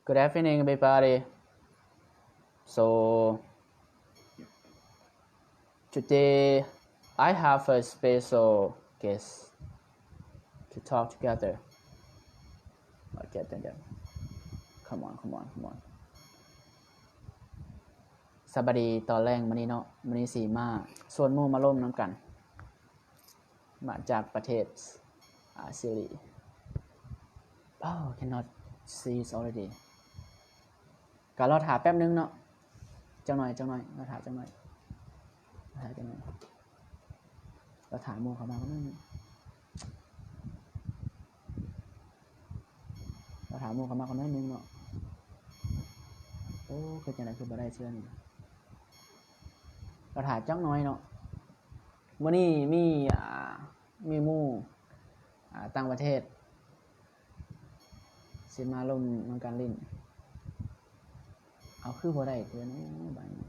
Good evening, everybody. So today I have a special guest to talk together. Okay, then. Come on. สบายดีตอนแรกมื้อนี้เนาะมื้อนี้สิมาชวนหมู่มาร่วมนํกันมาจากประเทศซิลี Oh, cannot see it already ก็รอถาแป๊บนึงเนาะจังหน่อยรอถาจังหน่อยเราถามหมู่เข้ามาก็นึงเราถามหมู่เข้ามาก็นึงเนาะโอ้คือจังได๋คือบ่ได้เชื่อนี่เราถามจังน้อยเนาะมื้อนี้มีหมู่ต่างประเทศสิมาร่วมนำการเล่นเอาคือบ่ได้เทื่อนี้บาดนี้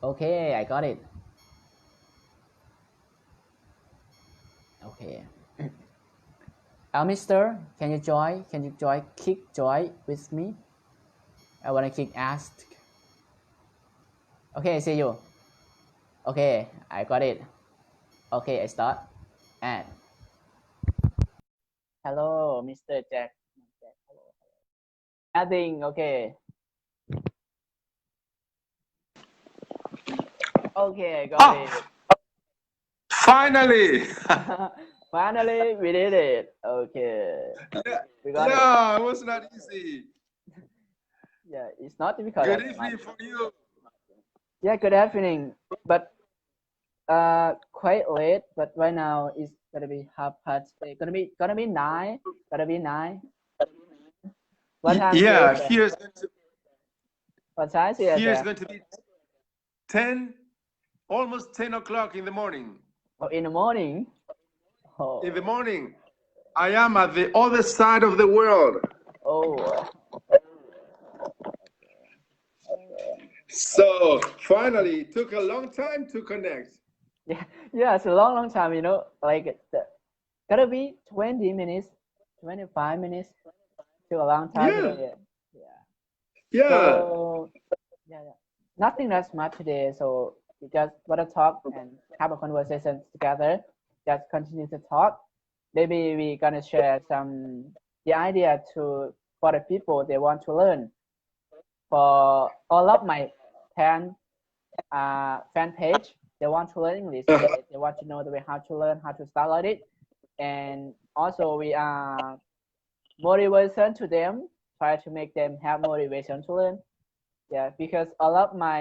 Okay, I got it. Okay. Mister, can you join kick join with me? I wanna kick ask. Okay, see you. Okay, I got it. Okay, I start. And hello, Mr. Jack. Hello. Nothing. Okay. Okay, I got it. Finally! Finally, we did it. Okay. We got it. Yeah, it was not easy. Yeah, it's not difficult. Good evening for you. Yeah, good evening. But quite late. But right now it's gonna be 8:30. Gonna be 9. What time? Yeah, Here's what time is it? here's going to be 10, almost 10 o'clock in the morning. Oh, in the morning. Oh. In the morning, I am at the other side of the world. Oh. So finally, it took a long time to connect. Yeah, it's a long time. Like gotta be 20 minutes, 25 minutes to a long time. Yeah. So, nothing that much today. So we just want to talk and have a conversation together. Just continue to talk. Maybe we're gonna share the idea for the people they want to learn. For all of my fan page, they want to learn English. They want to know the way how to learn, how to start it, and also we are motivation to them. Try to make them have motivation to learn. Yeah, because all of my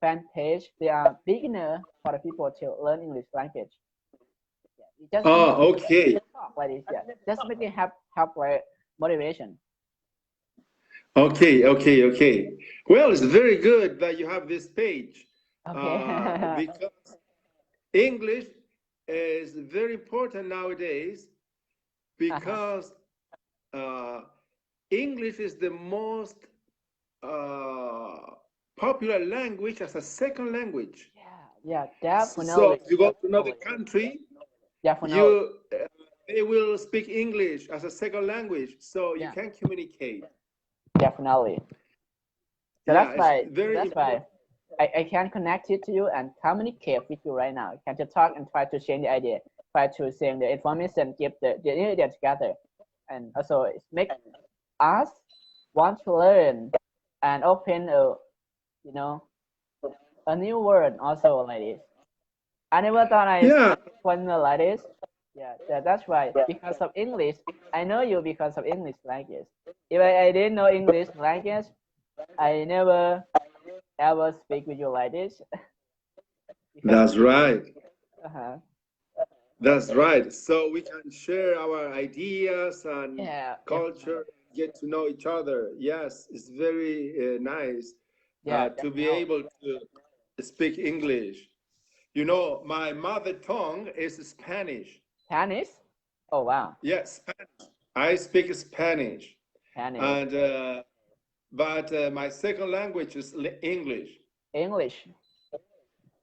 fan page, they are beginner for the people to learn English language. Just okay. Talk like this. Yeah, just make it have like motivation. Okay. Well, it's very good that you have this page. Okay. Because English is very important nowadays because English is the most popular language as a second language. Yeah, definitely. So if you go to another country, they will speak English as a second language, so you can communicate. Definitely. So that's why I can connect it to you and communicate with you right now. I can just talk and try to share the idea, try to share the information, give the idea together, and also it makes us want to learn and open a new world also like this. I never thought I was like this. Yeah, that's right. Because of English, I know you because of English language. If I didn't know English language, I never ever speak with you like this. That's right. That's right. So we can share our ideas and culture, get to know each other. Yes, it's very nice to be able to speak English. You know, my mother tongue is Spanish. Spanish? Oh, wow. Yes, Spanish. I speak Spanish. And but my second language is English. English.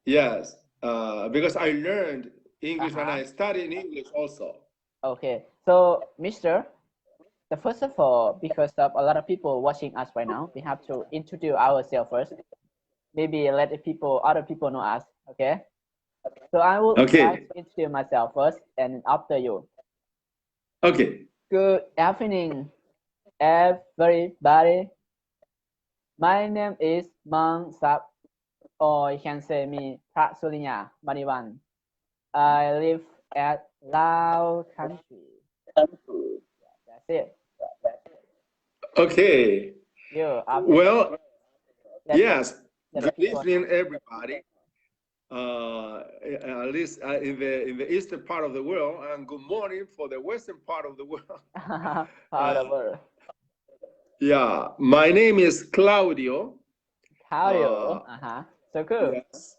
Yes, because I learned English and I studied in English also. Okay, so Mister, the first of all, because of a lot of people watching us right now, we have to introduce ourselves first. Maybe let other people know us. Okay. So I would like to introduce myself first, and after you. Okay. Good evening, everybody. My name is Manyvanh, or you can say me Prasulinya Manyvanh. I live at Lao country. That's it. Okay. Well, yes. Good evening, everybody. At least in the eastern part of the world, and good morning for the western part of the world. Yeah, my name is Claudio. Claudio. So cool. Yes.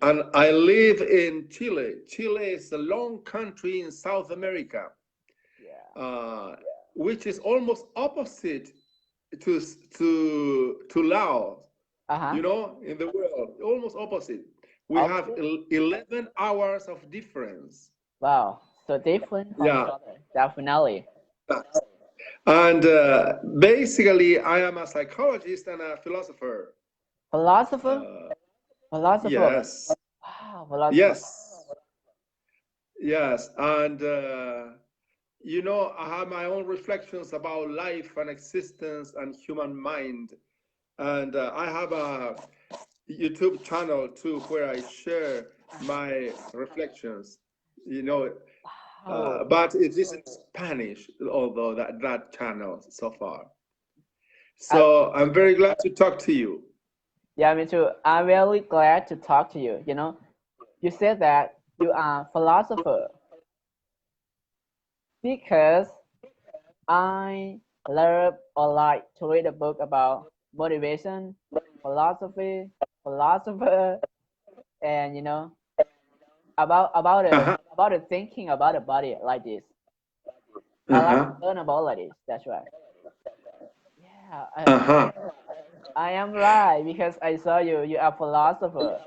And I live in Chile. Chile is a long country in South America. Which is almost opposite to Laos. You know, in the world, almost opposite. We have 11 hours of difference. Wow, so different from each other, definitely. And basically, I am a psychologist and a philosopher. Philosopher? Philosopher? Yes. Wow, philosopher. Yes. Yes, and you know, I have my own reflections about life and existence and human mind. And I have a YouTube channel too where I share my reflections, you know, but it is in Spanish, although that channel so far. So I'm very glad to talk to you. Yeah, me too. I'm really glad to talk to you. You know, you said that you are a philosopher because I love or like to read a book about motivation, philosophy, philosopher, and you know about the thinking about the body like this. I like to learn about like this. That's right. Yeah. I am right because I saw you. You are a philosopher.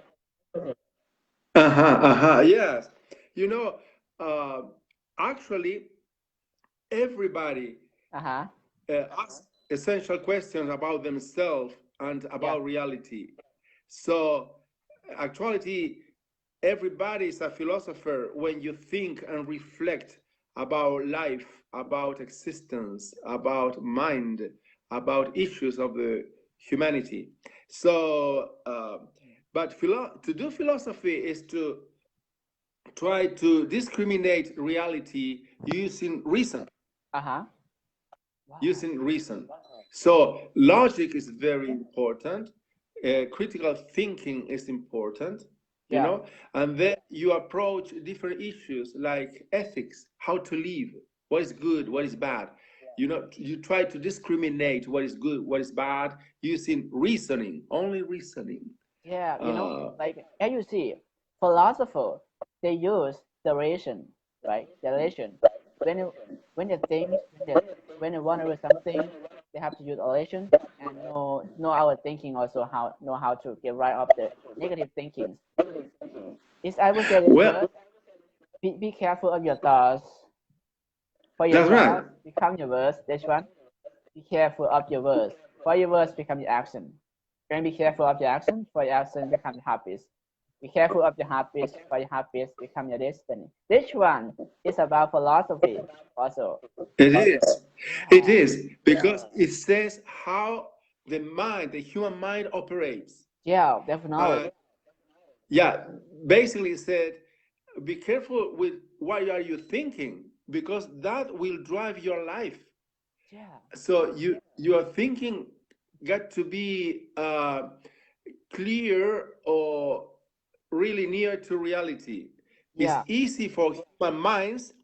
Yes. You know, actually, everybody asks essential questions about themselves and about reality. So, actually, everybody is a philosopher when you think and reflect about life, about existence, about mind, about issues of the humanity. So, but to do philosophy is to try to discriminate reality using reason. Wow. Using reason. So logic is very important. Critical thinking is important, you know, and then you approach different issues like ethics, how to live, what is good, what is bad. You know, you try to discriminate what is good, what is bad using reasoning, only reasoning. Yeah, you know, like as you see, philosophers they use the reason, right? The reason. When they think, when they want to do something, they have to use relation and know our thinking also know how to get rid of the negative thinking. Is I would say this word, be careful of your thoughts. For your thoughts become your words. This one. Be careful of your words. For your words become your action. Then be careful of your action. For your action become your habits. Be careful of your habits. For your habits become your destiny. This one is about philosophy also. It is. It is because it says how the mind, the human mind operates. Yeah, definitely. Yeah, basically it said, be careful with what are you thinking because that will drive your life. Yeah. So your thinking got to be clear or really near to reality. Yeah. It's easy for human minds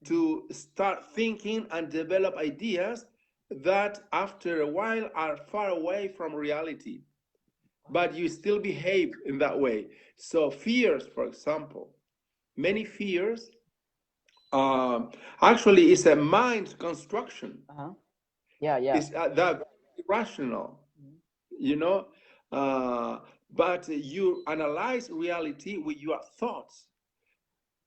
to start thinking and develop ideas that after a while are far away from reality, but you still behave in that way. So fears, for example, many fears actually is a mind construction. Yeah. It's that irrational, you know, but you analyze reality with your thoughts,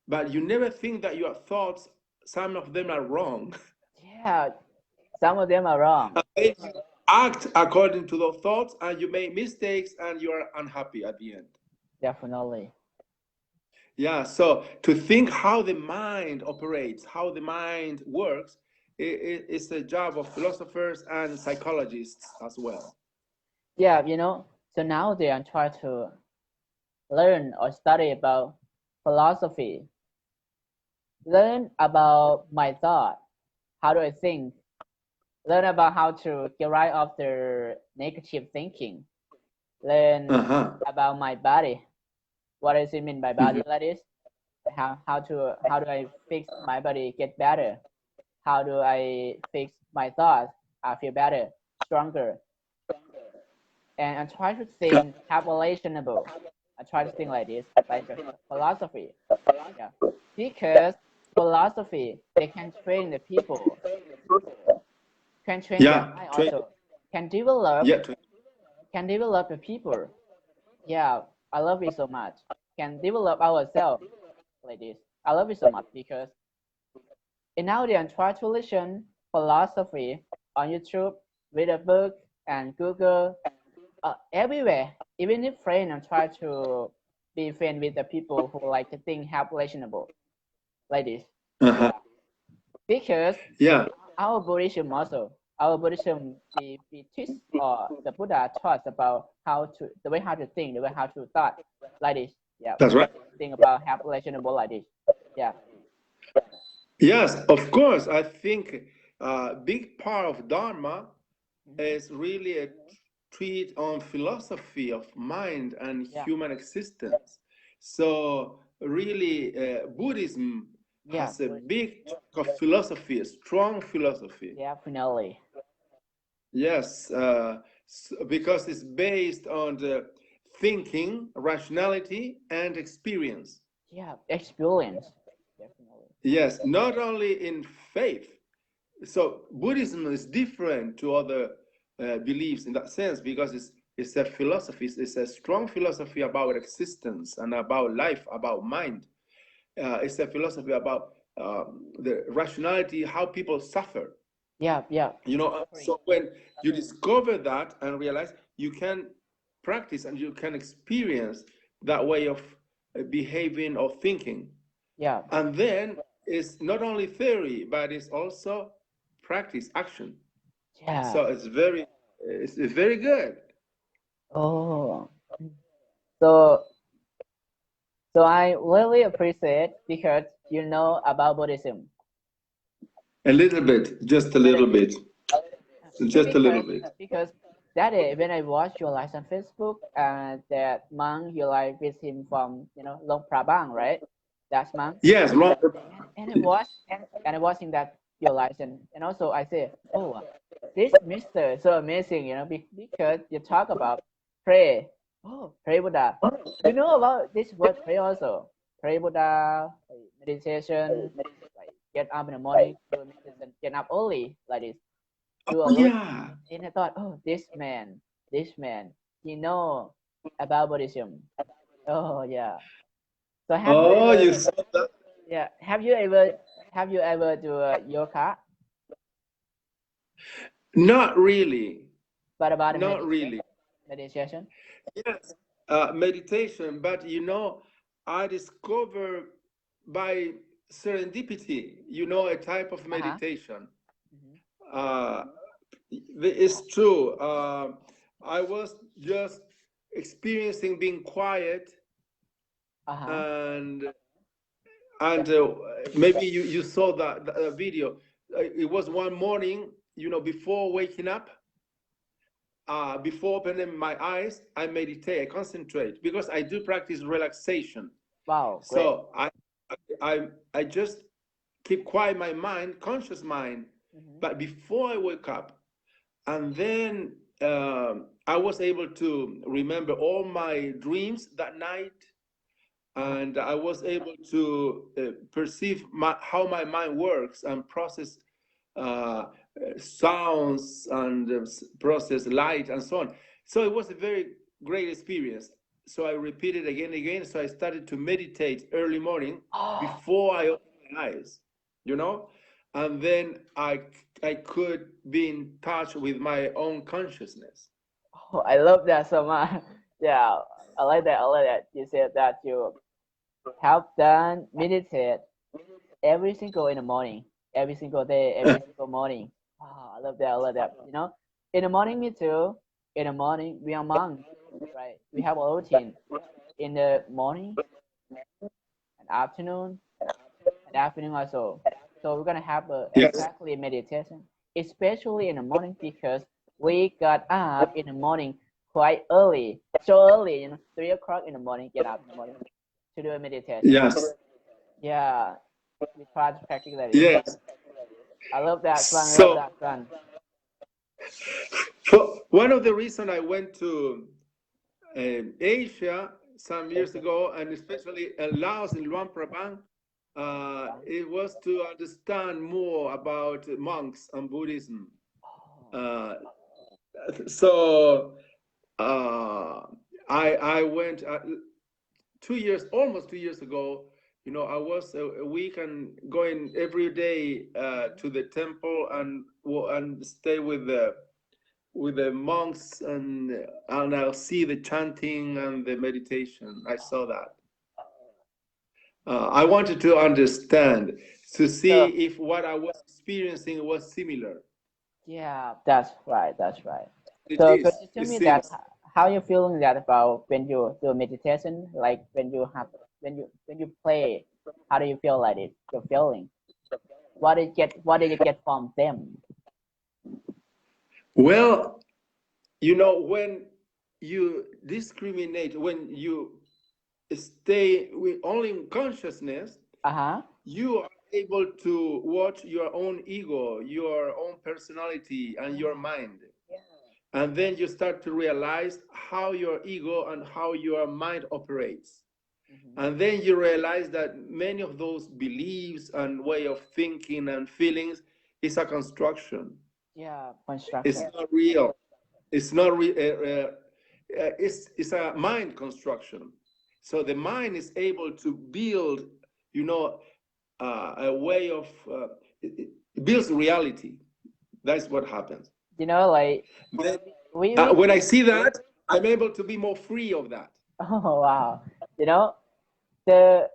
but you never think that your thoughts, some of them are wrong. Yeah, Some of them are wrong. You act according to those thoughts, and you make mistakes, and you are unhappy at the end. Definitely. Yeah, so to think how the mind operates, how the mind works, is the job of philosophers and psychologists as well. Yeah, so nowadays I'm trying to learn or study about philosophy, learn about my thought, how do I think, learn about how to get rid of the negative thinking, learn about my body. What does it mean by body like this? How do I fix my body get better? How do I fix my thoughts? I feel better, stronger. And I try to think relationable. I try to think like this, like philosophy. Yeah. Because philosophy, they can train the people, can train their mind also, can develop the people. Yeah, I love it so much. Can develop ourselves like this. I love it so much because nowadays I try to listen philosophy on YouTube, read a book, and Google everywhere. Even if friend, I try to be friend with the people who like to think relationable like this. Because our Buddhism also, we teach the Buddha taught about the way how to think, the way how to thought like this. Yeah, that's right. Think about relationable like this. Yeah. Yes, of course. I think a big part of Dharma is really a treat on philosophy of mind and human existence. So really, Buddhism has a big chunk of philosophy, a strong philosophy. Definitely. Yes, because it's based on the thinking, rationality, and experience. Yeah, experience. Definitely. Yes, not only in faith. So Buddhism is different to other beliefs in that sense because it's a philosophy, it's a strong philosophy about existence and about life, about mind. It's a philosophy about the rationality, how people suffer. Yeah. So when you discover that and realize you can practice and you can experience that way of behaving or thinking. Yeah. And then it's not only theory, but it's also practice, action. Yeah. So it's very good. Oh. So I really appreciate because you know about Buddhism. A little bit, just a little bit. Just a little bit. Because that day when I watched your live on Facebook and that monk you like with him from Long Prabang, right? That monk. Yes, Long Prabang. And I watching that your license and also I say, oh, this Mister so amazing, because you talk about pray. Oh, pray Buddha. You know about this word pray also. Pray Buddha, meditation, like get up in the morning, do meditation, get up early like this. Do a lot. And I thought, oh, this man, he know about Buddhism. Oh yeah. So you saw that? Yeah. Have you ever do yoga? Not really. But about not really. Meditation? Yes, meditation. But I discovered by serendipity, a type of meditation. It's true. I was just experiencing being quiet, and maybe you saw that video. It was one morning, before waking up. Before opening my eyes, I meditate, I concentrate because I do practice relaxation. Wow, great. So I just keep quiet my mind, conscious mind. But before I wake up, and then I was able to remember all my dreams that night, and I was able to perceive how my mind works and process sounds and process light and so on. So it was a very great experience. So I repeated again and again. So I started to meditate early morning before I opened my eyes, and then I could be in touch with my own consciousness. Oh, I love that so much. Yeah, I like that. I like that. You said that you have done meditate every single in the morning, every single day, every single morning. Oh, I love that. I love that. You know, in the morning, me too. In the morning, we are monks, right? We have a routine. In the morning and afternoon also. So we're gonna have a Yes. exactly meditation, especially in the morning because we got up in the morning quite early, so early, 3 o'clock in the morning, get up in the morning to do a meditation. Yes. Yeah, we try to practice that. Yes. I love that one. I So, love that one. One of the reasons I went to Asia some years ago, and especially Laos in Luang Prabang, it was to understand more about monks and Buddhism. So I went almost 2 years ago. I was a week and going every day to the temple and stay with the monks, and I'll see the chanting and the meditation. I saw that. I wanted to understand, to see if what I was experiencing was similar. Yeah, that's right. That's right. So could you tell me that how you feeling that about when you do meditation, like when you play, how do you feel like it? Your feeling. What did you get from them? Well, when you discriminate, when you stay with only in consciousness, you are able to watch your own ego, your own personality, and your mind. And then you start to realize how your ego and how your mind operates. And then you realize that many of those beliefs and way of thinking and feelings is a construction. Yeah, construction. It's not real. It's not real. It's a mind construction. So the mind is able to build, a way of it builds reality. That's what happens. Like when I see that, I'm able to be more free of that. Oh wow! The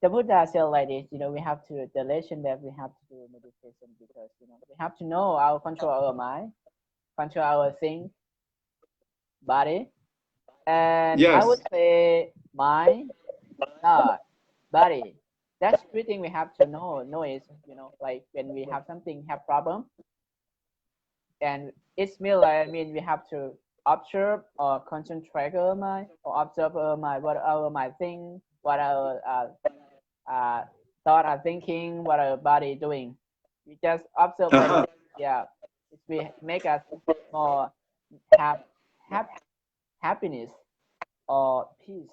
Buddha said like this. We have to the lesson that we have to do meditation because we have to know our control our mind, control our body, and yes. I would say mind, not body. That's three things we have to know. Know is like when we have something have problem, and it's we have to observe or concentrate our mind or observe our mind, what our mind think, what our thought are thinking, what our body doing. We just observe like yeah, it will make us more happiness or peace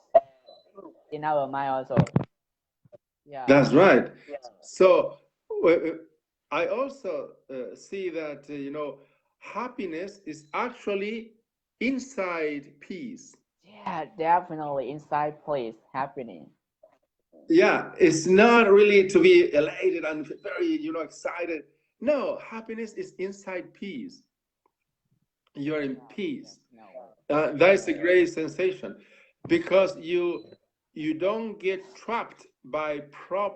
in our mind also. Yeah, that's right. So I also see that happiness is actually inside peace. Yeah, definitely inside place happiness. Yeah, it's not really to be elated and very excited. No, happiness is inside peace. You're in peace. That is a great sensation, because you don't get trapped by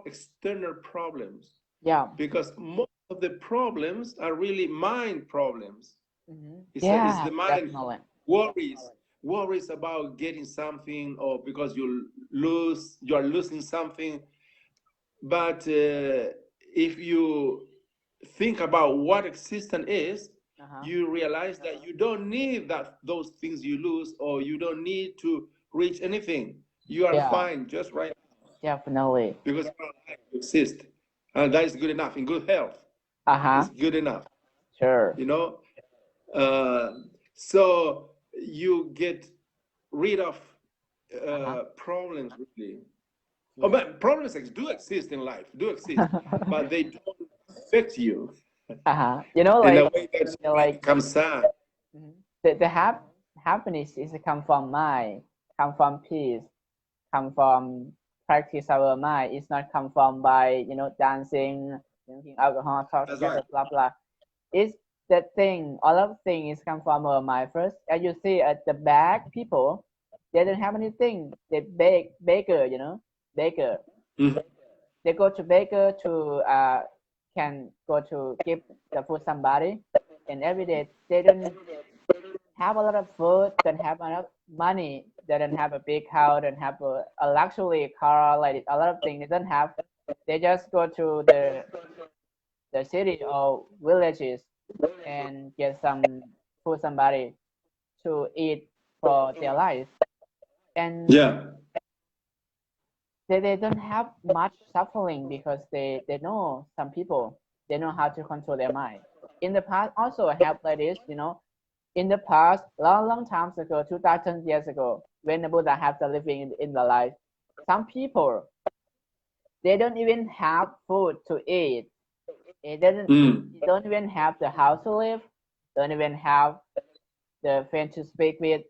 external problems. Yeah, because most of the problems are really mind problems. It's the mind worries about getting something, or because you are losing something. But if you think about what existence is, you realize that you don't need those things you lose, or you don't need to reach anything. You are fine just right now. Definitely. Because you exist, and that is good enough. In good health, it's good enough. Sure. So you get rid of problems, really. Oh, but problems do exist in life, but they don't affect you. Like in a way that like becomes sad. The happiness is come from mind, come from peace, come from practice our mind. It's not come from by dancing drinking alcohol, talk That's together, right. blah blah. It's the thing. All of things come from our mind first. As you see at the back, people they don't have anything. They baker, you know, baker. Mm. They go to baker to can go to give the food somebody, and every day they don't have a lot of food, don't have enough money, they don't have a big house, don't have a luxury car, like a lot of things they don't have. They just go to the city or villages and get some food somebody to eat for their life. And Yeah. they don't have much suffering because they know some people, they know how to control their mind. In the past also have like this, you know, in the past, long times ago, 2000 years ago, when the Buddha have the living in the life, some people they don't even have food to eat. Mm. They don't even have the house to live, don't even have the friend to speak with.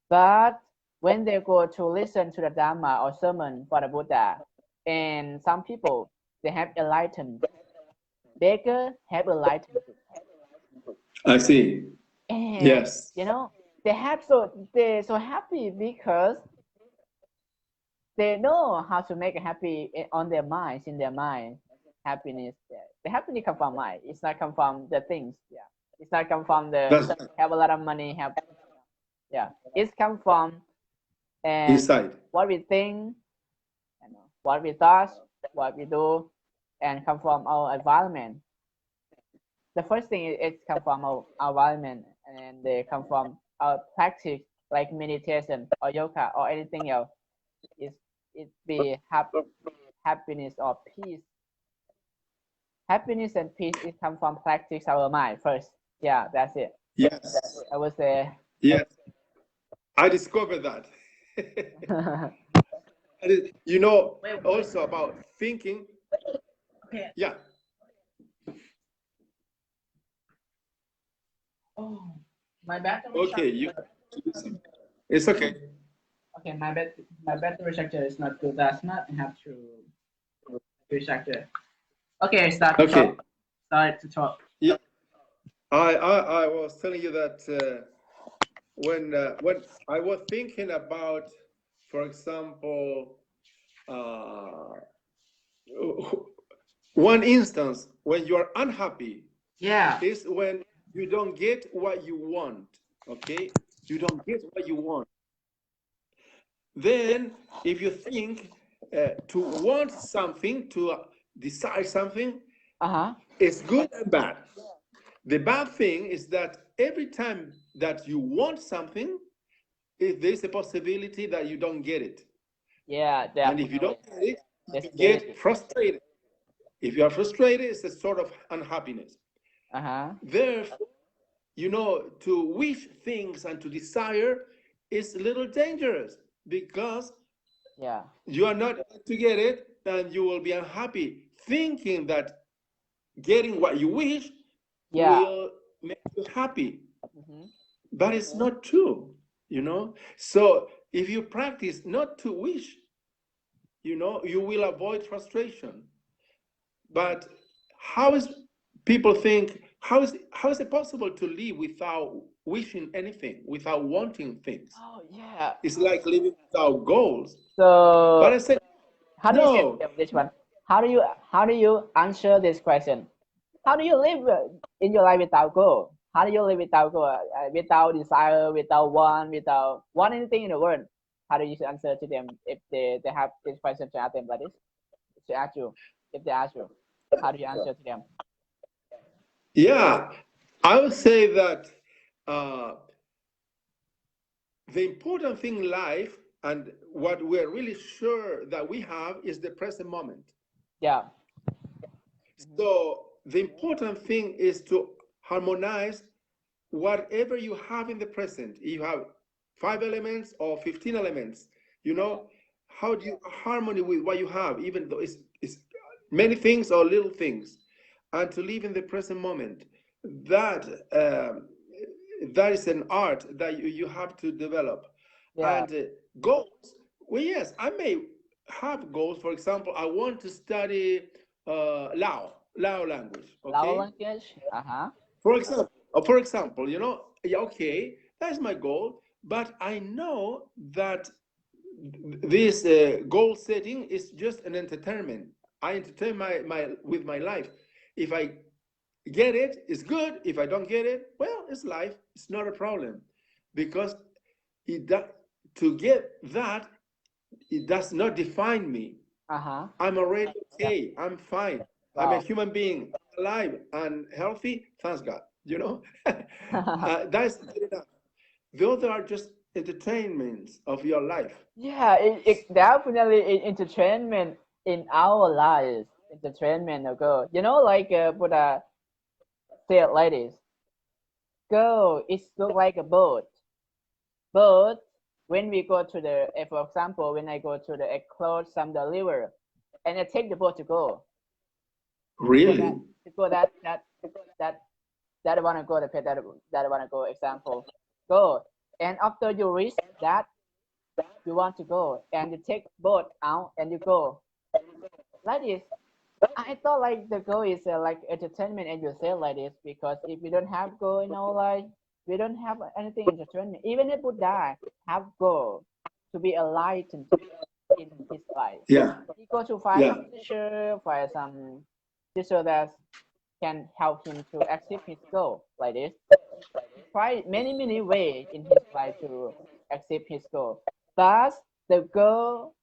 But when they go to listen to the Dharma or sermon for the Buddha, and some people they have enlightened, beggar have enlightened, I see. and Yes. you know they're so happy because they know how to make happy on their minds, in their mind. Happiness, yeah. The happiness come from mind. It's not come from the things. Yeah, it's not come from the That's have a lot of money. Have yeah, it's come from and inside. what we think, you know, what we thought, what we do, and come from our environment. The first thing is it come from our environment, and they come from our practice like meditation or yoga or anything else. It's it be happiness or peace. Happiness and peace it come from practice our mind first. Yeah, that's it. Yes. I would say. Yes. I discovered that. You know, also about thinking. Okay. Yeah. Oh, my battery Okay. You. charger. It's okay. Okay, my battery charger is not good last night. I have to recharger. Okay, start to Okay. talk. Start to talk. Yeah. I was telling you that when I was thinking about, for example, uh, one instance when you are unhappy. Yeah. Is when you don't get what you want. Okay, you don't get what you want. Then, if you think to want something, to desire something, it's good and bad. The bad thing is that every time that you want something, there's a possibility that you don't get it. Yeah, And if you don't get it, you definitely. get frustrated. If you are frustrated, it's a sort of unhappiness. Therefore, you know, to wish things and to desire is a little dangerous because you are not going to get it and you will be unhappy thinking that getting what you wish will make you happy. But it's not true, you know. So if you practice not to wish, you know, you will avoid frustration. But how is people think, how is it possible to live without wishing anything, without wanting things? Oh yeah. It's like living without goals. So But I said, how do no. you this one? How do you answer this question? How do you live in your life without goal? How do you live without goal? Without desire, without want anything in the world? How do you answer to them if they have this question to ask them like this? To ask you, if they ask you, how do you answer to them? Yeah, I would say that the important thing in life and what we're really sure that we have is the present moment. Yeah. So the important thing is to harmonize whatever you have in the present. You have 5 elements or 15 elements, you know, how do you harmony with what you have, even though it's many things or little things, and to live in the present moment. That that is an art that you have to develop. And goals, well, yes, I may have goals. For example, I want to study Lao. Lao language. Okay. Lao language. For example, you know, okay, that's my goal, but I know that this goal setting is just an entertainment. I entertain with my life. If I get it, it's good. If I don't get it, well, it's life. It's not a problem, because to get that, it does not define me. I'm already okay. I'm fine. Wow. I'm a human being, alive and healthy. Thanks God. You know, that's good enough. Those are just entertainments of your life. Yeah, it definitely entertainment in our lives. Entertainment, girl. You know, like Buddha said like this. Girl, it's look like a boat. But when we go to the, for example, when I go to the close some the river, and I take the boat to go. Really? To go that I want to go the pet that I want to go. Example, go, and after you reach that you want to go, and you take boat out and you go. Like this, I thought like the goal is like entertainment, and you say like this because if we don't have goal in our life, we don't have anything entertainment. Even if Buddha have goal to be enlightened in his life. Yeah. He go to find some teacher, find some teacher that can help him to achieve his goal like this. Try many ways in his life to achieve his goal. But the goal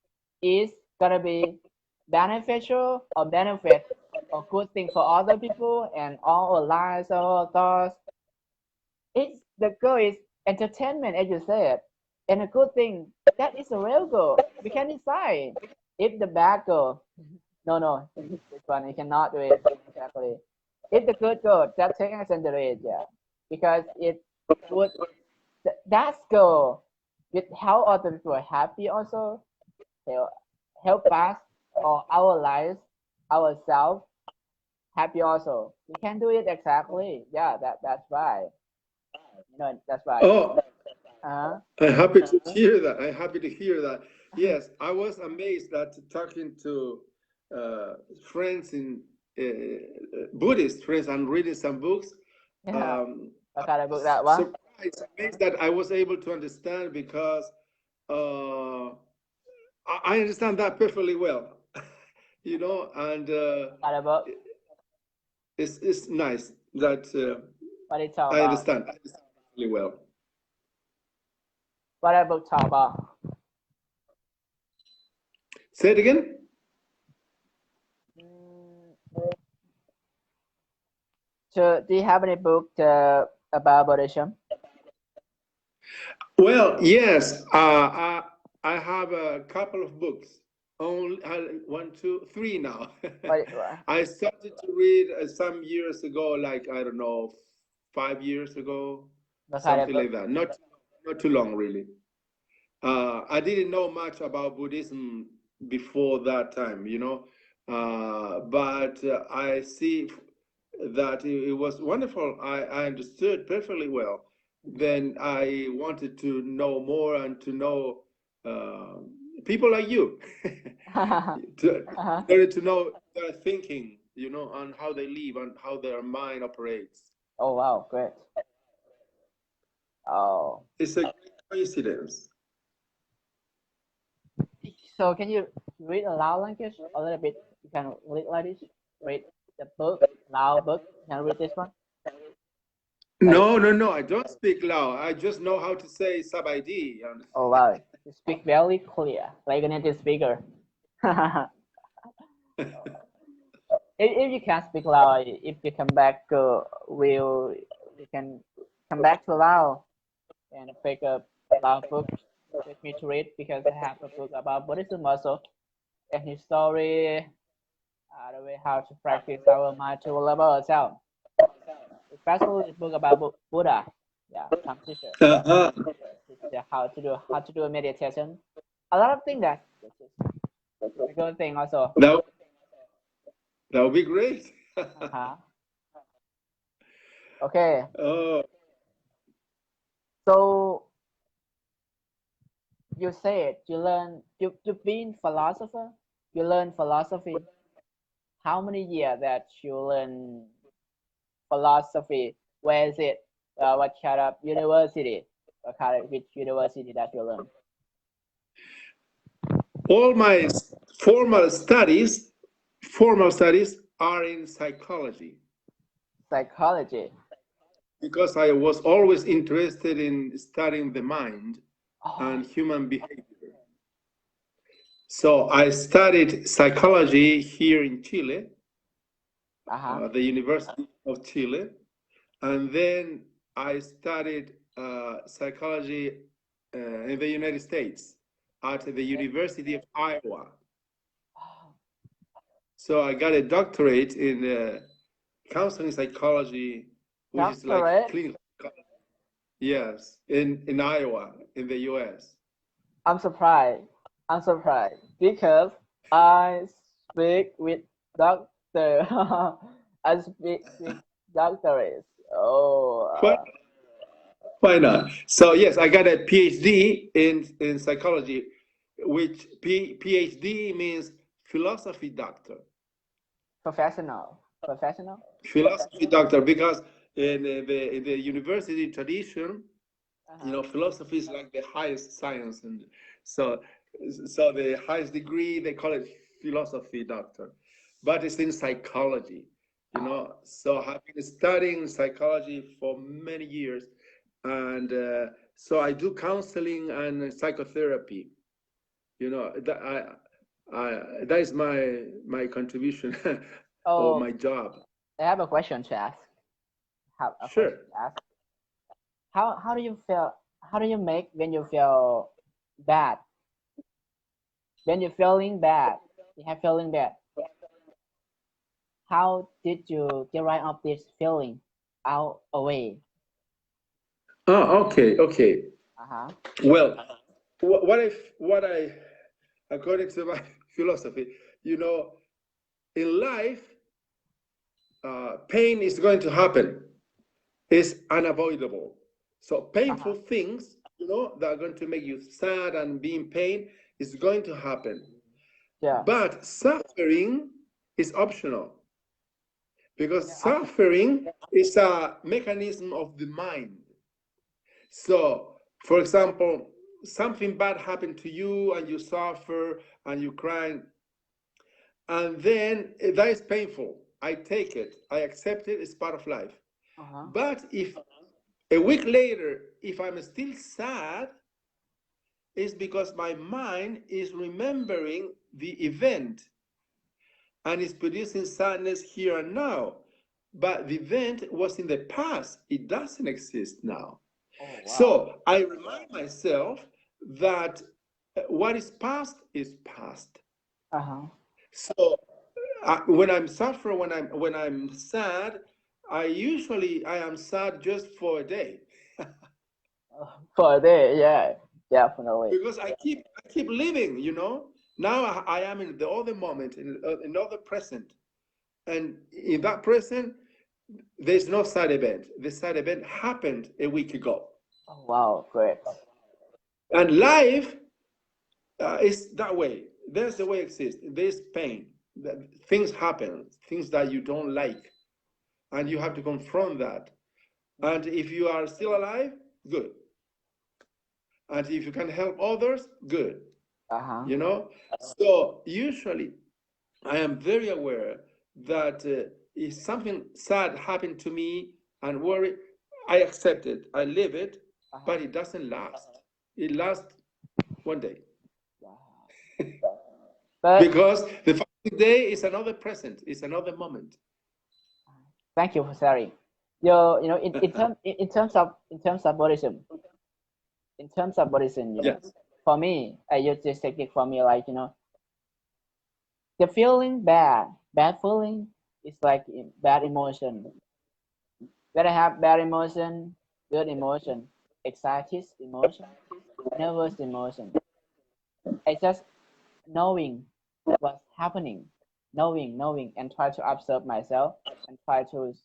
is gonna be beneficial or benefit or good thing for other people and all our lives, all our thoughts. It's the goal is entertainment, as you said, and a good thing that is a real goal. We can decide if the bad goal. No, this one you cannot do it exactly. If the good goal, just take action to it, yeah, because it would that goal with how other people are happy also help us or our lives ourselves happy also. We can do it exactly. Yeah, that's right. You know, that's right. Oh, I'm happy to hear that. I'm happy to hear that. Yes, I was amazed that talking to friends in Buddhist friends and reading some books. Yeah. What kind of book that was? Surprised, amazed that I was able to understand because I understand that perfectly well. You know, and what about? It's nice that what it talk I understand really well. What about talk about? Say it again. So, do you have any book about Buddhism? Well, yes. I have a couple of books. Only one, two, three now. I started to read some years ago, like I don't know, 5 years ago, something like that. Not too long, really. I didn't know much about Buddhism before that time, you know, but I see that it was wonderful. I understood perfectly well. Then I wanted to know more and to know people like you, to know their thinking, you know, and how they live and how their mind operates. Oh wow, great! Oh, it's a great coincidence. So can you read a Lao language a little bit? You can read like this. Read the book, Lao book. Can you read this one? No. I don't speak Lao. I just know how to say Sabaidi. Oh wow, you speak very clear, like a native speaker. If you can't speak Lao, if you come back, you can come back to Lao and pick up Lao book with me to read because I have a book about Buddhism also and his story, the way how to practice our mind to level ourselves. Especially the book about Buddha, yeah, some teacher. How to do a meditation. A lot of things that is a good thing also. That would be great. Okay. So you said you've been philosopher. You learn philosophy. how many years that you learn philosophy? Where is it? What kind of university? What kind of which university that you learn? All my formal studies are in psychology. Psychology. Because I was always interested in studying the mind and human behavior. So I studied psychology here in Chile, the University of Chile, and then I studied psychology in the United States at the University of Iowa. So I got a doctorate in counseling psychology, which is like clinical. Yes, in Iowa, in the U.S. I'm surprised because I speak with doctor. I speak with doctors. Why not? So yes, I got a PhD in psychology, which PhD means philosophy doctor. Professional. Philosophy doctor, because in the university tradition, philosophy is like the highest science, and so the highest degree they call it philosophy doctor, but it's in psychology. So I've been studying psychology for many years, and so I do counseling and psychotherapy. That that is my contribution or my job. I have a question to ask. Sure. How do you feel? How do you make when you feel bad? When you're feeling bad, how did you get rid of this feeling away? Oh, okay. Well, what I according to my philosophy, in life, pain is going to happen. It's unavoidable. So painful things, that are going to make you sad and be in pain is going to happen. Yeah. But suffering is optional, because suffering is a mechanism of the mind. So, for example, something bad happened to you and you suffer and you cry, and then that is painful. I take it, I accept it, it's part of life. But if a week later, if I'm still sad, it's because my mind is remembering the event and is producing sadness here and now. But the event was in the past, it doesn't exist now. Oh, wow. So I remind myself that what is past is past. So when I'm suffering, when I'm sad, I am sad just for a day. For a day, yeah, definitely. Because I keep living, Now I am in the other moment, in another present, and in that present, there's no sad event. The sad event happened a week ago. Oh, wow, great. And life is that way. There's the way it exists. There's pain. Things happen, things that you don't like, and you have to confront that. And if you are still alive, good. And if you can help others, good. So usually I am very aware that if something sad happened to me and worry, I accept it, I live it, but it doesn't last. It lasts one day. Because the following day is another present, is another moment. Thank you for sharing. In terms of Buddhism, yes. For me, I use this technique for me, like, the feeling bad feeling is like bad emotion. When I have bad emotion, good emotion, excited emotion, nervous emotion, I just knowing what's happening, knowing, and try to observe myself and try to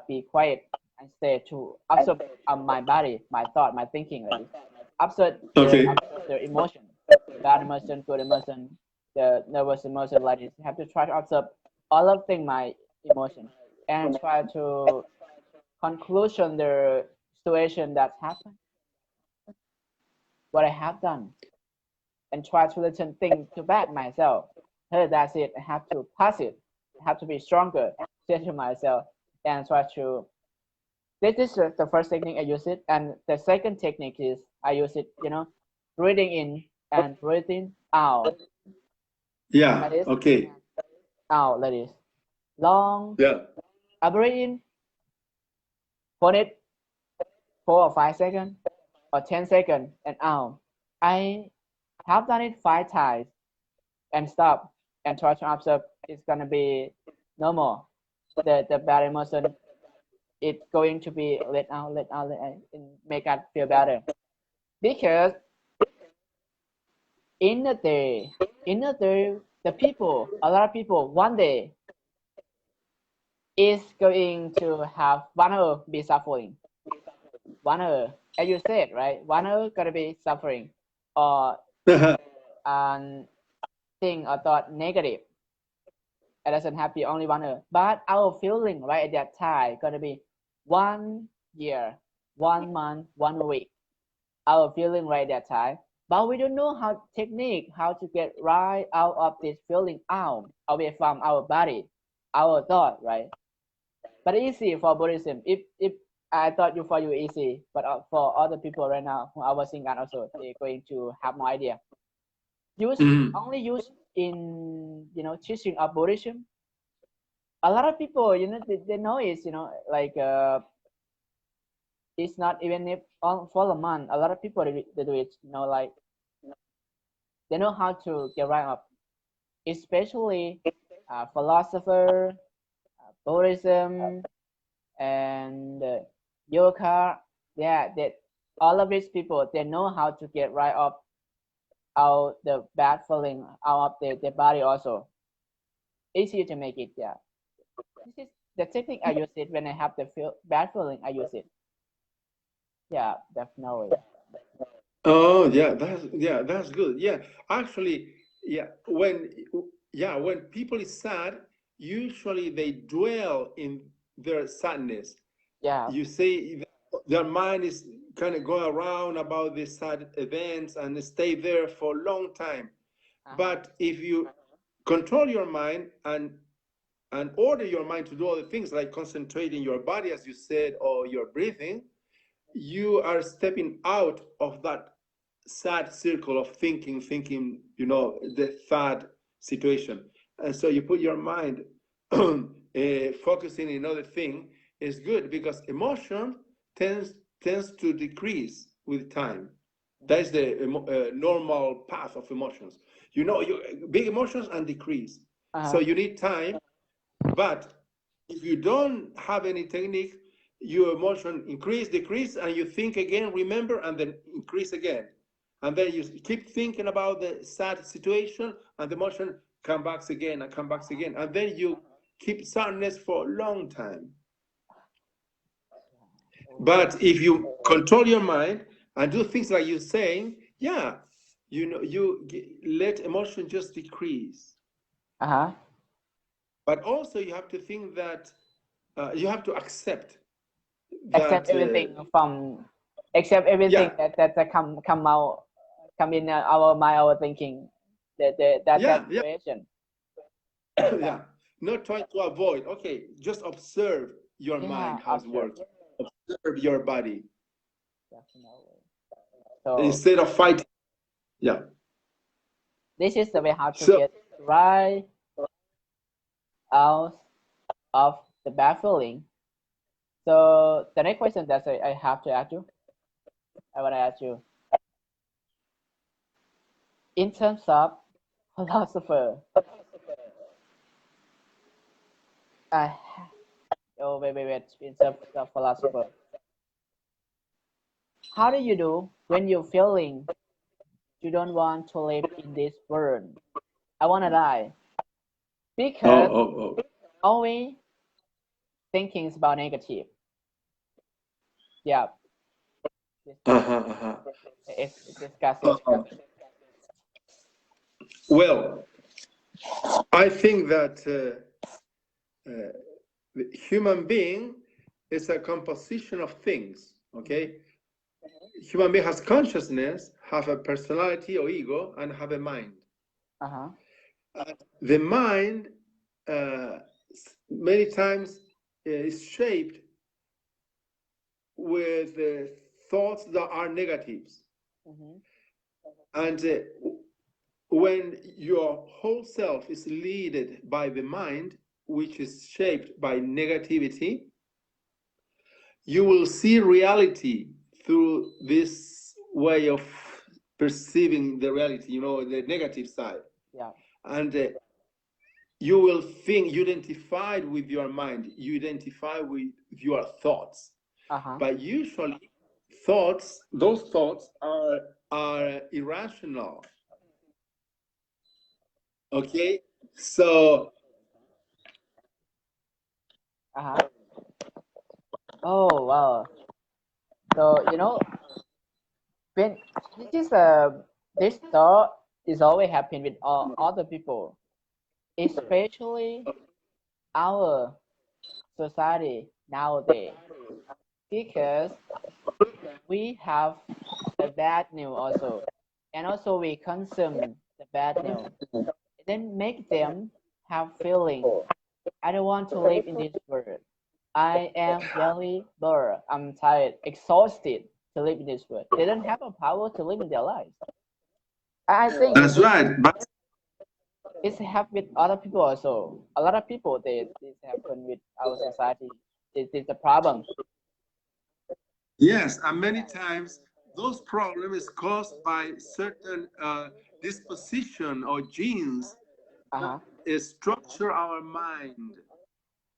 be quiet and stay to observe my body, my thought, my thinking, like this. Observe the emotion, bad emotion, good emotion, the nervous emotion, like this. You have to try to observe all of thing my emotion and try to conclusion the situation that happened, what I have done, and try to listen things to back myself. Hey, that's it. I have to pass it. I have to be stronger. Say to myself and try to. This is the first technique I use it, and the second technique is I use it. Breathing in and breathing out. Yeah. That is Okay. out. That is long. Yeah. I breathe in. Hold it 4 or 5 seconds or 10 seconds and out. I have done it 5 times and stop and try to observe. It's gonna be normal. The bad emotion, it's going to be let out, and make us feel better. Because in the day, the people, a lot of people, one day is going to have one hour be suffering. 1 hour, as you said, right? 1 hour gonna be suffering, or thing or thought negative. It doesn't have to be only 1 hour, but our feeling right at that time gonna be 1 year, 1 month, 1 week. Our feeling right at that time, but we don't know how to get right out of this feeling out away from our body, our thought, right? But easy for Buddhism. If I thought for you easy, but for other people right now who are watching and also they're going to have no idea. Only use in teaching of Buddhism. A lot of people, they know it's like it's not even if for a month. A lot of people they do it, like they know how to get right up, especially philosopher, Buddhism, and yoga. Yeah, that all of these people they know how to get right up out the bad feeling out of their body also. Easy to make it. Yeah, this is the technique I use it when I have the bad feeling. I use it. Yeah, definitely. Oh, yeah, that's good. Yeah, actually, when people is sad, usually they dwell in their sadness. Yeah. You see, their mind is kind of go around about these sad events and stay there for a long time. But if you control your mind and order your mind to do other things like concentrating your body, as you said, or your breathing, you are stepping out of that sad circle of thinking, the sad situation. And so you put your mind focusing in another thing is good because emotion tends to decrease with time. That is the normal path of emotions. Big emotions and decrease. So you need time, but if you don't have any technique, your emotion increase, decrease, and you think again, remember, and then increase again. And then you keep thinking about the sad situation, and the emotion comes back again and comes back again. And then you keep sadness for a long time. But if you control your mind and do things like you're saying, you let emotion just decrease. But also you have to think that you have to accept everything that come in our mind, our thinking, that situation. Yeah, not trying to avoid. Okay, just observe your mind, how it works. Observe your body. Definitely. So instead of fighting. Yeah. This is the way how to get right out of the bad feeling. So the next question that I have to ask you, I want to ask you, in terms of philosopher, wait, in terms of philosopher, how do you do when you're feeling you don't want to live in this world? I want to die. Because always thinking about negative. Yeah. It's disgusting. Well, I think that the human being is a composition of things, okay? Human being has consciousness, have a personality or ego, and have a mind. The mind many times is shaped with thoughts that are negatives. And when your whole self is led by the mind, which is shaped by negativity, you will see reality through this way of perceiving the reality, you know, the negative side. Yeah. And you will think, you identified with your mind, you identify with your thoughts. But usually those thoughts are irrational. Okay, so oh wow. So you know, when this thought is always happening with all other people, especially our society nowadays, because we have the bad news also, and also we consume the bad news. It then make them have feeling, I don't want to live in this world. I am very bored. I'm tired, exhausted to live in this world. They don't have a power to live in their lives. I think that's right. But it's happened with other people also. A lot of people, this happen with our society. This is the problem. Yes, and many times those problems caused by certain disposition or genes structure our mind,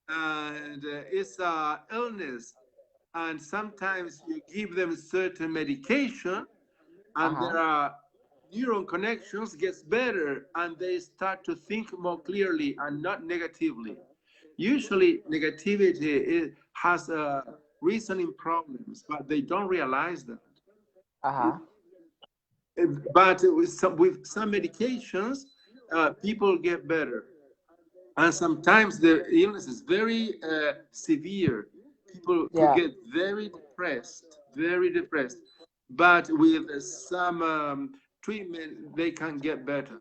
and it's a illness. And sometimes you give them certain medication, and there are neuron connections gets better, and they start to think more clearly and not negatively. Usually, negativity has reasoning problems, but they don't realize that. But with some medications, people get better. And sometimes the illness is very severe. People could get very depressed. But with some treatment, they can get better.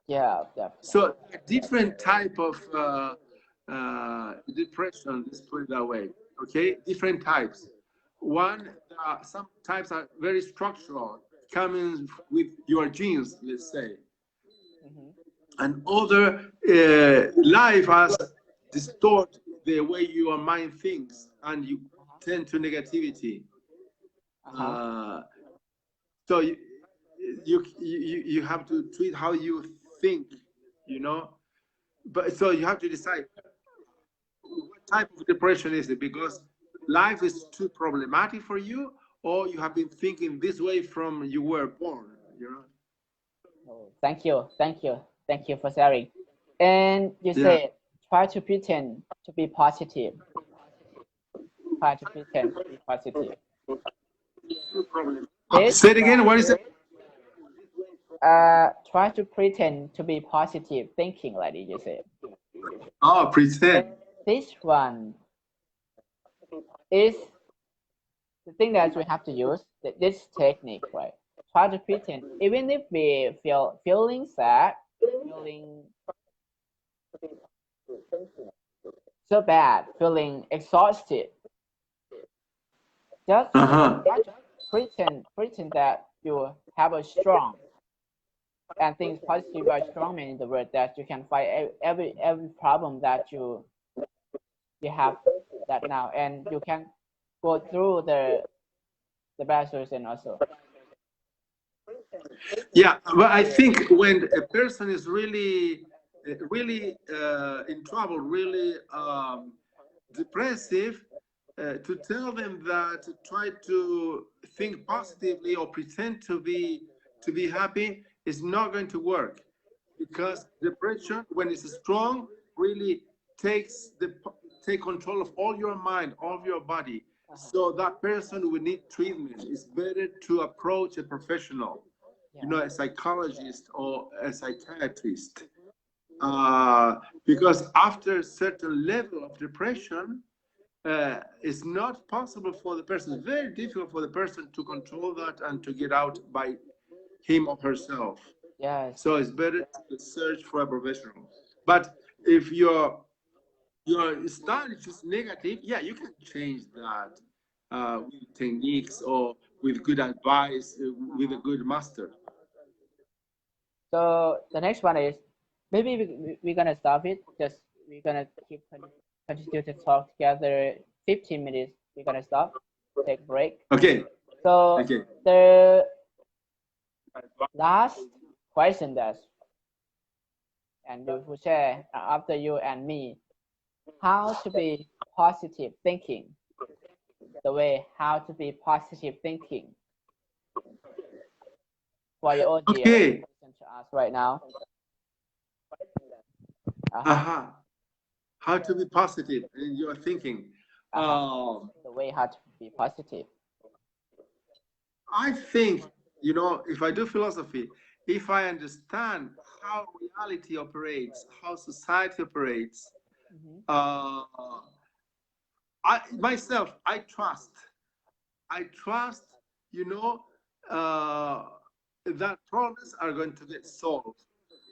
Yeah. So different type of depression, let's put it that way. Okay, different types. One, some types are very structural, coming with your genes, let's say. And other life has distort the way your mind thinks, and you tend to negativity. So you have to treat how you think, you know. But so you have to decide what type of depression is it, because life is too problematic for you, or you have been thinking this way from you were born, you know. Oh, thank you for sharing. And you said try to pretend to be positive. Try to pretend to be positive. Say it again. What is it? Try to pretend to be positive thinking, like you said. Oh, pretend. This one is the thing that we have to use. This technique, right? Try to pretend, even if we feeling sad, feeling so bad, feeling exhausted. Just try to pretend that you have a strong and things positive by strong man in the world, that you can fight every problem that you have that now, and you can go through the bad solution also. Yeah, but I think when a person is really in trouble, really depressive, to tell them that try to think positively or pretend to be happy is not going to work, because depression, when it's strong, really take control of all your mind, all of your body. So that person will need treatment. It's better to approach a professional, you know, a psychologist or a psychiatrist. Because after a certain level of depression, it's not possible for the person, it's very difficult for the person to control that and to get out by him or herself. Yes. So it's better to search for a professional. But if your style is just negative, yeah, you can change that with techniques or with good advice, with a good master. So the next one is, maybe we're gonna stop it. Just we're gonna continue to talk together. 15 minutes. We're gonna stop. Take a break. Okay. So okay. The last question that, and you will share after you and me, how to be positive thinking. The way how to be positive thinking for your audience. Okay. Listen to us right now. How to be positive in your thinking. The way how to be positive. I think, you know, if I do philosophy, if I understand how reality operates, how society operates, I trust, you know, that problems are going to get solved.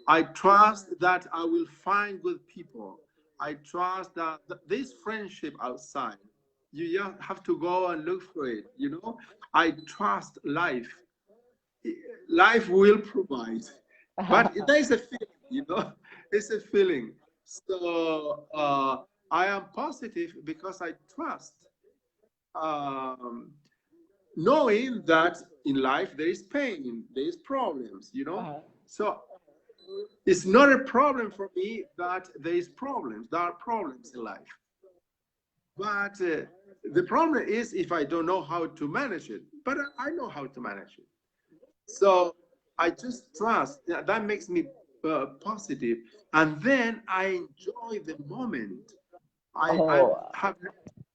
I trust that I will find good people. I trust that this friendship outside, you just have to go and look for it, you know. I trust life. Life will provide. But there's a feeling, you know, it's a feeling. So I am positive because I trust. Knowing that in life there is pain, there is problems, you know. So it's not a problem for me that there is problems. There are problems in life. But the problem is if I don't know how to manage it. But I know how to manage it. So I just trust. That makes me positive. And then I enjoy the moment. I have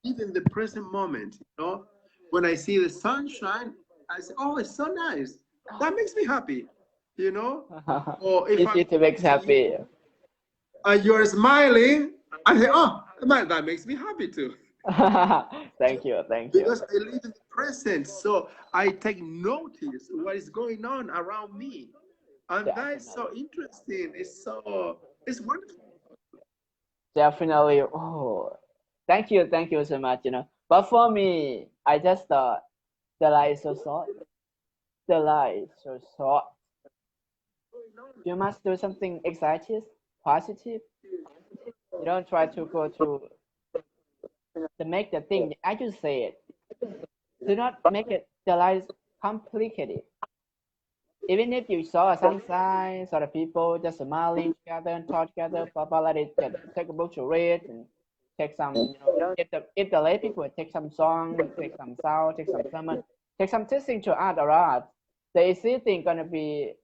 even the present moment, you know. When I see the sunshine, I say, oh, it's so nice. That makes me happy, you know. Or if it makes happy. You're smiling, I say, oh, man, that makes me happy too. Thank you. Because I live in the present, so I take notice what is going on around me, and that is so interesting. It's wonderful. Definitely. Oh, thank you so much. You know, but for me, I just thought the life is so short. The life is so short. You must do something exciting, positive. You don't try to go to make the thing. I just say it. Do not make it the life complicated. Even if you saw a sunshine, saw the people just smiling together and talk together, blah blah, let it take a book to read and take some, you know, if the lay people take some song, take some sound, take some sermon, take some teaching to add or art. The easy thing gonna be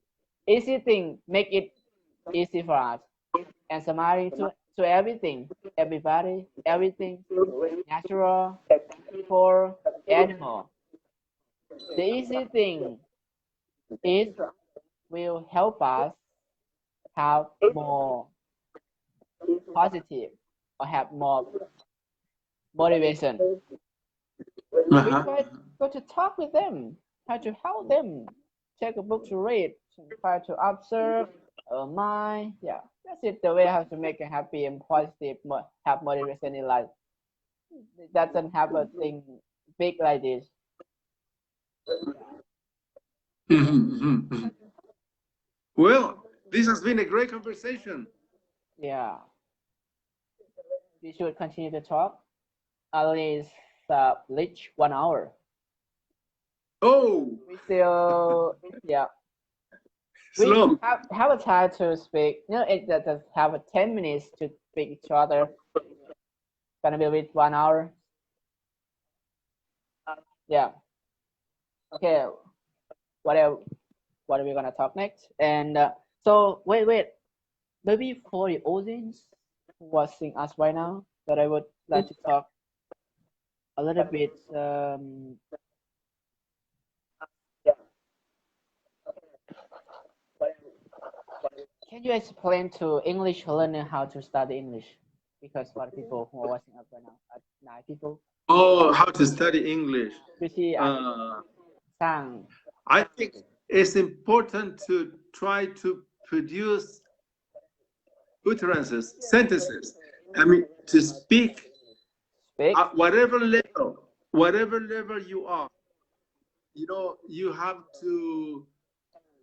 make it easy for us and smiling to everything, everybody, everything, natural, people, animal. The easy thing is will help us have more positive or have more motivation. We try to talk with them, try to help them, take a book to read, try to observe a mind. Yeah, that's it. The way how to make a happy and positive, have motivation in life. It doesn't have a thing big like this. Well, this has been a great conversation. Yeah. We should continue to talk at least reach 1 hour. Oh. We still, yeah. We have a time to speak. You know, it just have 10 minutes to speak each other. Gonna be with 1 hour. Yeah. Okay. What are we gonna talk next? And so wait. Maybe for the audience who watching us right now, that I would like to talk a little bit. Can you explain to English learner how to study English? Because for the people who are watching up right now, people. Oh, how to study English? I think it's important to try to produce utterances, sentences. I mean, to speak at whatever level you are. You know, you have to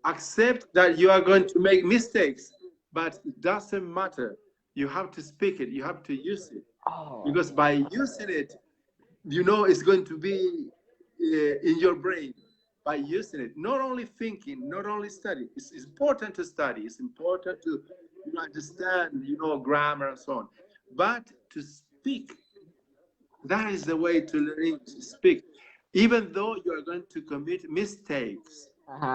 accept that you are going to make mistakes, but it doesn't matter. You have to speak it. You have to use it. Because by using it, you know it's going to be in your brain by using it. Not only thinking, not only study. It's important to study. It's important to understand, grammar and so on. But to speak, that is the way to learn to speak. Even though you are going to commit mistakes,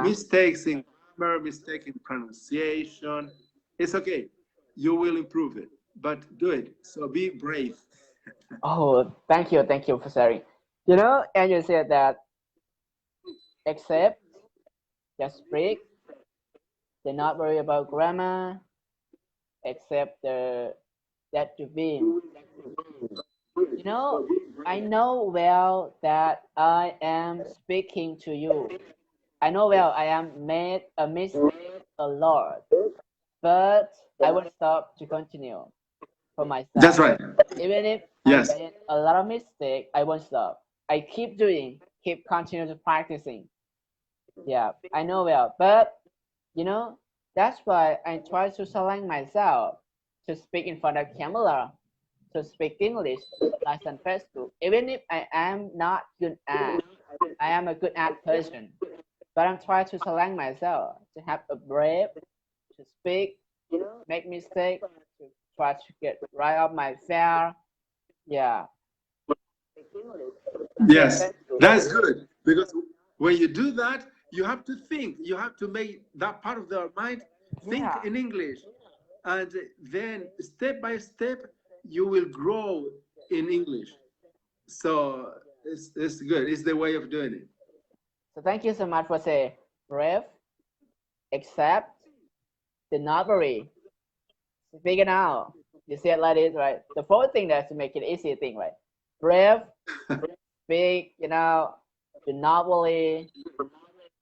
mistakes in grammar, mistakes in pronunciation, it's okay. You will improve it, but do it. So be brave. Thank you for sharing. And you said that accept, just speak, do not worry about grammar, accept that you win. I know well that I am speaking to you. I know well I am made a mistake a lot, but I won't stop to continue for myself. That's right. Even if I made a lot of mistakes, I won't stop. I keep doing, continue to practicing. Yeah, I know well, but that's why I try to select myself to speak in front of camera, to speak English, like on Facebook. Even if I am not good at, I am a good at person, but I'm trying to select myself to have a brave, to speak, make mistakes, to try to get right off my fear. Yeah. Yes, that's good, because when you do that, you have to think. You have to make that part of their mind think in English, and then step by step you will grow in English. So it's good. It's the way of doing it. So thank you so much for saying brave, accept, do not worry, speak it out. You see it like this, right? The fourth thing that's to make it easy thing, right? Brave, speak, do not worry,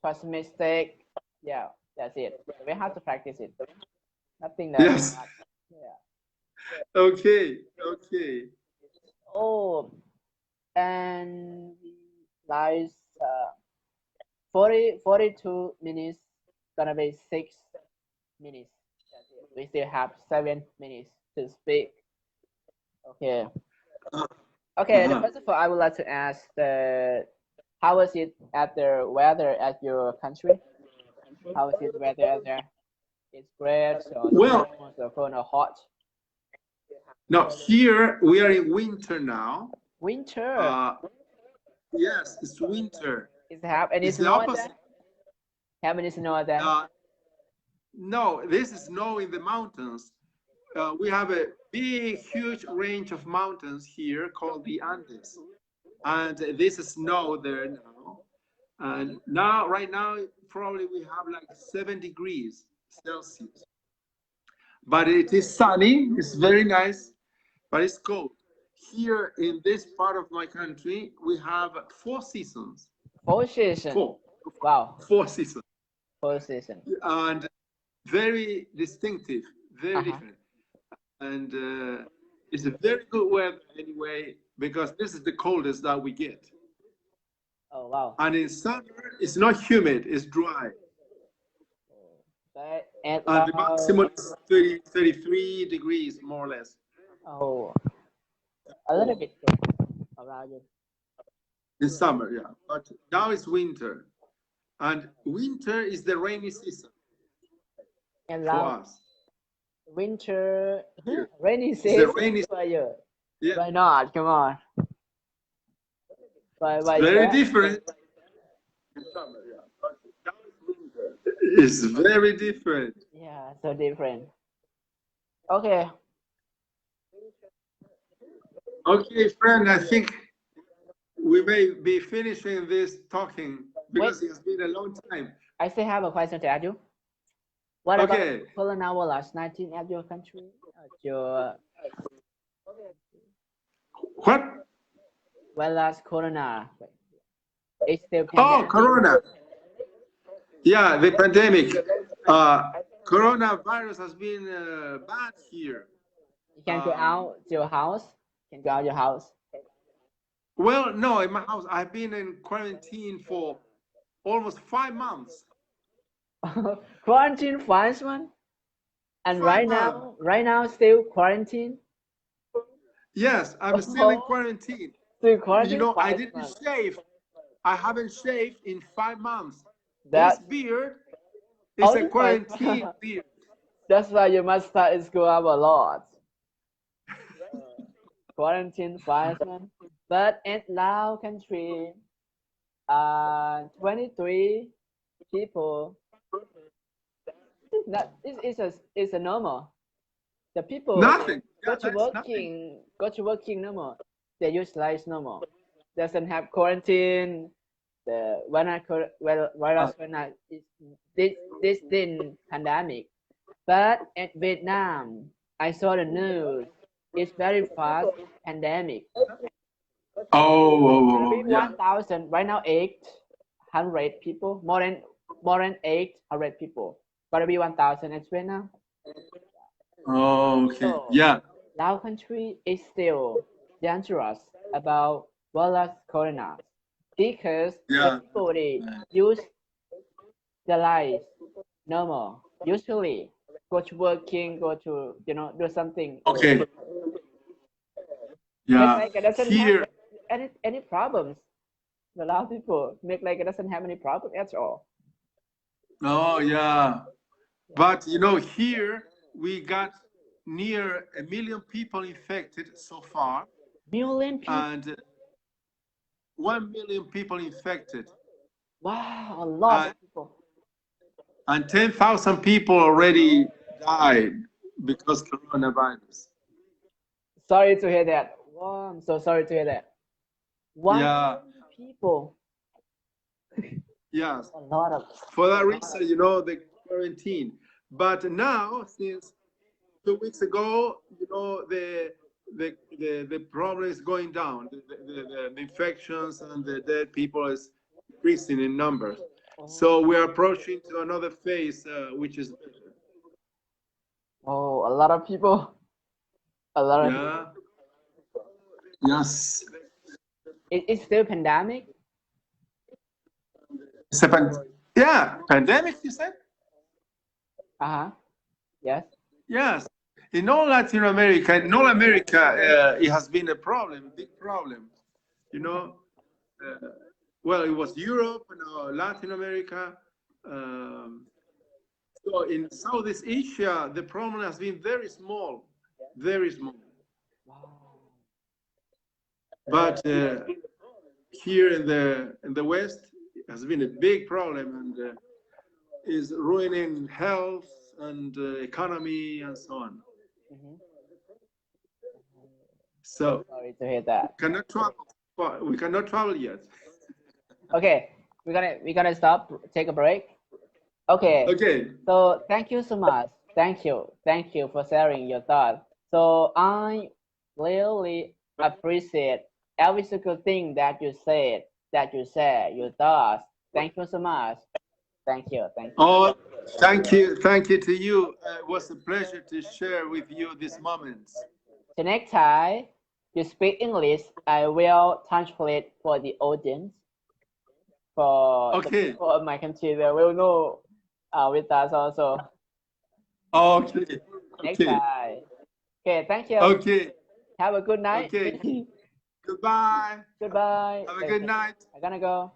trust mistake. Yeah, that's it. We have to practice it. Nothing that. Yes. Yeah. Okay. And like 42 minutes, gonna be 6 minutes. We still have 7 minutes to speak. Okay. First of all, I would like to ask how was it at the weather at your country? How is it weather there? It's great, so cold or hot? No, here we are in winter now. Winter? Yes, it's winter. Is it have any snow there? Have any snow there? No, this is snow in the mountains. We have a big, huge range of mountains here called the Andes. And this is snow there now. And right now, probably we have like 7 degrees Celsius. But it is sunny, it's very nice, but it's cold. Here in this part of my country, we have 4 seasons. 4 seasons? 4. Wow. 4 seasons. 4 seasons. And very distinctive, very different. And it's a very good weather anyway, because this is the coldest that we get. Oh, wow. And in summer, it's not humid, it's dry. And the maximum is 33 degrees, more or less. Oh, a little bit around it. In summer, yeah. But now it's winter. And winter is the rainy season and for us. Winter, rainy season for you. Yeah. Why not? Come on. Very different. In summer, yeah. But now it's winter. It's very different. Yeah, so different. Okay. Okay, friend, I think we may be finishing this talking because it's been a long time. I still have a question to ask you. What about coronavirus-19 at your country? What? Virus corona. It's still pandemic. Oh, corona. Yeah, the pandemic. Coronavirus has been bad here. You can go out to your house? You can go out your house? Well, no, in my house. I've been in quarantine for almost 5 months. Quarantine 5 months? And right now, still quarantine? Yes, I'm still in quarantine. Still quarantine. You know, I didn't shave. I haven't shaved in 5 months. This beard is a quarantine beard. That's why you must start school up a lot. Quarantine 5 months. But in Lao country, 23 people. It's a normal. The people go to working normal. They use life normal. Doesn't have quarantine. The virus this pandemic. But in Vietnam, I saw the news. It's very fast pandemic. Oh, 1,000 right now. 800 people. More than 800 people. Gonna be 1,000 in Vietnam. Oh, okay. So, yeah. Lao country is still dangerous about virus corona because everybody use the life normal. Usually go to working, go to do something. Okay. Yeah. Make like it doesn't have any problems. The Lao people make like it doesn't have any problem at all. Oh yeah. But you know, here we got near 1 million people infected so far. Million people? And 1 million people infected. Wow, a lot of people. And 10,000 people already died because coronavirus. Sorry to hear that. Wow, I'm so sorry to hear that. 1 million people. Yes. A lot of. For that reason, you know, the quarantine. But now, since 2 weeks ago, you know, the problem is going down. The infections and the dead people is increasing in numbers. So we are approaching to another phase, which is better. Oh, a lot of people. A lot of people. Yes. It's still pandemic? It's a pandemic, you said? Uh-huh. Yes. Yes. In all Latin America, it has been a problem, big problem. You know, well, it was Europe and Latin America. So in Southeast Asia, the problem has been very small, very small. Wow. But here in the West, it has been a big problem and is ruining health and economy and so on. So sorry to hear that. We cannot travel yet. Okay, we're gonna stop. Take a break. Okay. Okay. So thank you so much. Thank you for sharing your thoughts. So I really appreciate every single thing that you said, that you share your thoughts. Thank you so much. Thank you. Oh, thank you to you. It was a pleasure to share with you these moments. The next time you speak English, I will translate for the audience. For the people of my country, they will know with us also. Okay. Next time. Okay, thank you. Okay. Have a good night. Okay. Goodbye. Goodbye. Have a good night. I'm gonna go.